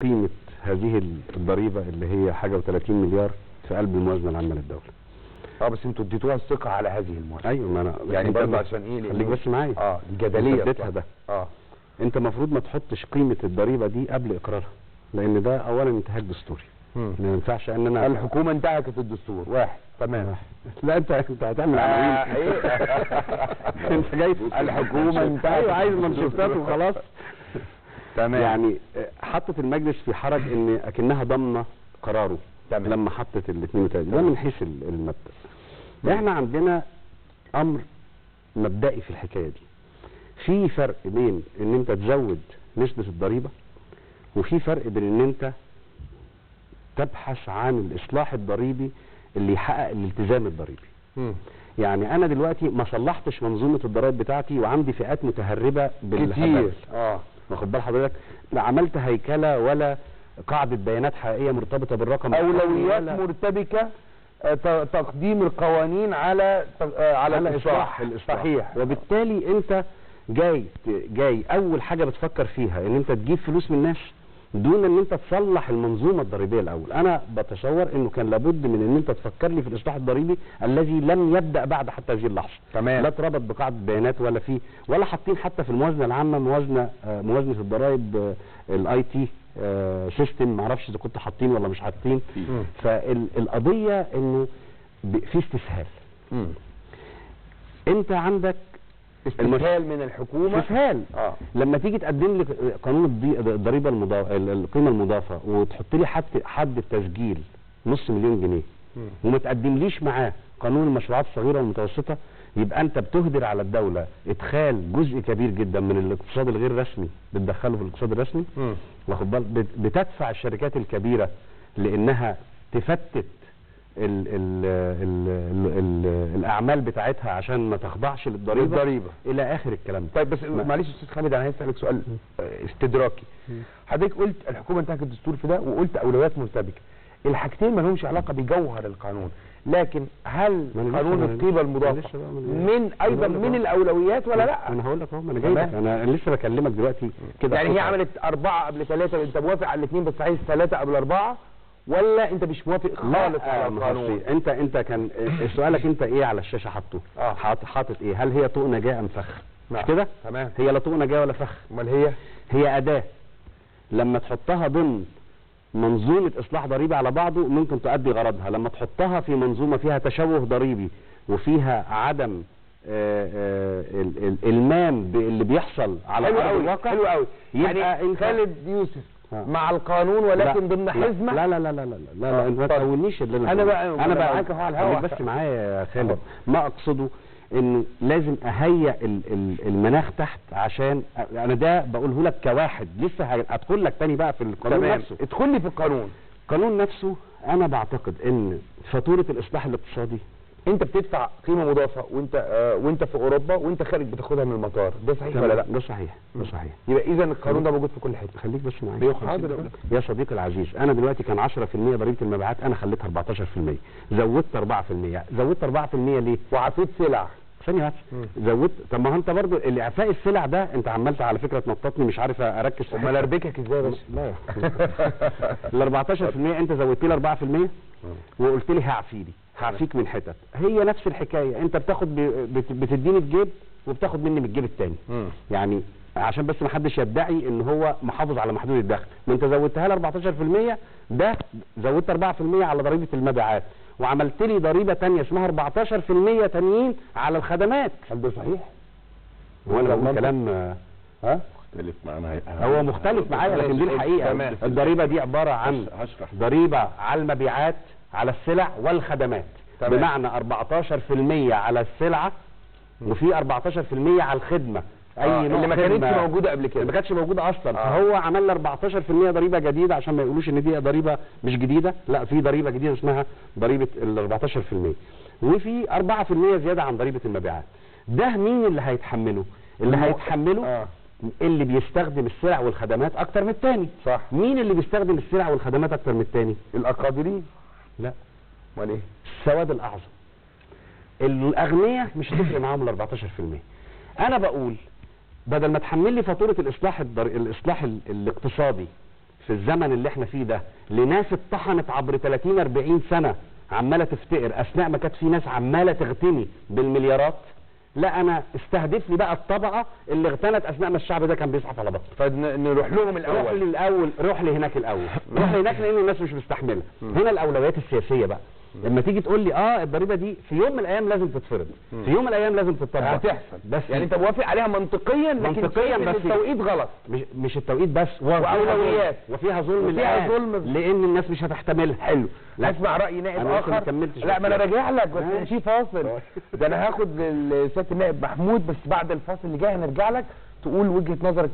قيمة هذه الضريبة اللي هي حاجة و30 مليار في قلب الموازنة العامة للدولة. بس انتوا اديتوها الثقة على هذه الموازنة. ايوه، ما انا يعني برضه عشان ايه؟ خليك بس معايا. دي جدلية اديتها ده. انت المفروض ما تحطش قيمة الضريبة دي قبل اقرارها، لان ده اولا انتهاك دستوري. ما ينفعش ان انا الحكومة انتهكت الدستور. واحد. تمام. لا انت هتعمل عناوين. ايه؟ انت جاي الحكومة انتهكت. ايوه، عايز منشفتات وخلاص. تمام. يعني حطت المجلس في حرج ان اكنها ضامنه قراره. تمام. لما حطت ال 32 ده من حيث المبدا. احنا عندنا امر مبدئي في الحكايه دي. في فرق بين ان انت تزود نسبه الضريبه، وفي فرق بين ان انت تبحث عن الاصلاح الضريبي اللي يحقق الالتزام الضريبي. يعني انا دلوقتي ما صلحتش منظومه الضرائب بتاعتي وعندي فئات متهربه بالهبل. واخد بال حضرتك؟ لا عملت هيكله ولا قاعده بيانات حقيقيه مرتبطه بالرقم، اولويات مرتبكه، تقديم القوانين على الاصلاح. صحيح. وبالتالي انت جاي اول حاجه بتفكر فيها ان انت تجيب فلوس من الناس دون ان انت تصلح المنظومه الضريبيه الاول. انا بتصور انه كان لابد من ان انت تفكر لي في الاصلاح الضريبي الذي لم يبدا بعد حتى هذه اللحظه. تمام. لا اتربط بقاعده بيانات ولا حاطين حتى في الموازنه العامه موازنه الضرائب الاي تي سيستم. ما اعرفش اذا كنتوا حاطين ولا مش حاطين. فالقضيه انه في استسهال. انت عندك استسهال من الحكومه. استسهال. لما تيجي تقدم لي قانون الضريبه القيمه المضافه وتحط لي حد التسجيل نص مليون جنيه، وما تقدمليش معاه قانون المشروعات الصغيره والمتوسطه، يبقى انت بتهدر على الدوله ادخال جزء كبير جدا من الاقتصاد الغير رسمي بتدخله في الاقتصاد الرسمي. واخد بالك؟ بتدفع الشركات الكبيره لانها تفتت الاعمال بتاعتها عشان ما تخضعش للضريبه الى اخر الكلام ده. طيب بس معلش استاذ خالد، انا عايز اسالك سؤال استدراكي. حضرتك قلت الحكومه انتهكت الدستور في ده، وقلت اولويات مرتبكه. الحاجتين ما لهمش علاقه بجوهر القانون، لكن هل قانون القيمه المضافه من الاولويات ولا لا؟ انا هقول لك اهو، انا جاي لك، انا لسه بكلمك دلوقتي كده. يعني هي عملت 4 قبل 3، انت موافق على الاثنين بس عايز 3 قبل 4، ولا انت مش موافق خالص على القانون؟ انت كان سؤالك انت ايه على الشاشه حاطه؟ حاطط ايه؟ هل هي طوق نجاه ام فخ؟ مش كده؟ تمام. هي لا طوق نجاه ولا فخ. امال هي اداه. لما تحطها ضمن منظومه اصلاح ضريبي على بعضه ممكن تؤدي غرضها. لما تحطها في منظومه فيها تشوه ضريبي وفيها عدم الالمام باللي بيحصل على ارض الواقع. حلو قوي. يعني خالد يوسف مع القانون ولكن ضمن حزمه. لا لا لا لا لا لا انت ما تقولنيش اللي انا بقى معاك على الهواء. بس معايا يا خالد. ما اقصده انه لازم اهيئ المناخ تحت، عشان انا ده بقوله لك كواحد لسه هدخل لك تاني بقى في القانون نفسه. ادخل لي في القانون. القانون نفسه انا بعتقد ان فاتوره الاصلاح الاقتصادي انت بتدفع قيمه مضافه وانت في اوروبا وانت خارج بتاخدها من المطار. ده صحيح ولا لا؟ ده صحيح. يبقى اذا القانون ده موجود في كل حته. خليك بس معايا. حاضر يا صديقي العزيز، انا دلوقتي كان 10% ضريبه المبيعات، انا خليتها 14%، زودت 4%. زودت 4% ليه؟ وعفيت سلع. ثانيه بس. زودت. طب ما هو انت برضه الاعفاء السلع ده انت عملت على فكره تنططني، مش عارف اركز. امال اربكك ازاي بس؟ لا ال 14% انت زودت لي 4% وقلت لي هعفيك من حتت. هي نفس الحكايه، انت بتاخد بتديني الجيب وبتاخد مني من الجيب الثاني. يعني عشان بس ما حدش يدعي ان هو محافظ على محدود الدخل. ما انت زودتها لي 14%، ده زودت 4% على ضريبه المبيعات، وعملت لي ضريبه ثانيه اسمها 14% تانيين على الخدمات. هل ده صحيح؟ وانا بقول كلام مختلف معانا. هو مختلف معايا، لكن دي الحقيقه. الضريبه دي عباره عن ضريبه على المبيعات، على السلع والخدمات. بمعنى 14% على السلعه، وفي 14% على الخدمه. اللي ما كانتش موجوده قبل كده، ما كانتش موجوده اصلا. فهو عمل لي 14% ضريبه جديده عشان ما يقولوش ان دي ضريبه مش جديده. لا، في ضريبه جديده اسمها ضريبه ال 14%، وفي 4% زياده عن ضريبه المبيعات. ده مين اللي هيتحمله؟ اللي هيتحمله اللي بيستخدم السلع والخدمات اكتر من الثاني. صح. مين اللي بيستخدم السلع والخدمات اكتر من الثاني؟ الاقادرين. لا. امال ايه؟ السواد الاعظم. الاغنياء مش هتفرق معاهم ال 14%. انا بقول بدل ما تحمل لي فاتوره الاصلاح الاقتصادي في الزمن اللي احنا فيه ده لناس اتطحنت عبر 30 40 سنه عماله تفتقر اثناء ما كانت في ناس عماله تغتني بالمليارات. لا، انا استهدف لي بقى الطبقه اللي اغتنت اثناء ما الشعب ده كان بيزحف على بطنه. فنروح لهم الاول. روح لي هناك الاول. روح لي هناك لان الناس مش مستحمله. هنا الاولويات السياسيه بقى. لما تيجي تقول لي الضريبه دي في يوم من الايام لازم تتفرض، في يوم من الايام لازم تطبق، هتحصل، بس يعني انت موافق عليها منطقيا، لكن بس التوقيت غلط. مش التوقيت بس، واولويات، وفيها ظلم، لان الناس مش هتحتملها. حلو. اسمع راي نائب اخر. لا، ما انا راجع لك بس ماشي فاصل. ده انا هاخد لسياده النائب محمود، بس بعد الفاصل اللي جاي هنرجع لك تقول وجهه نظرك.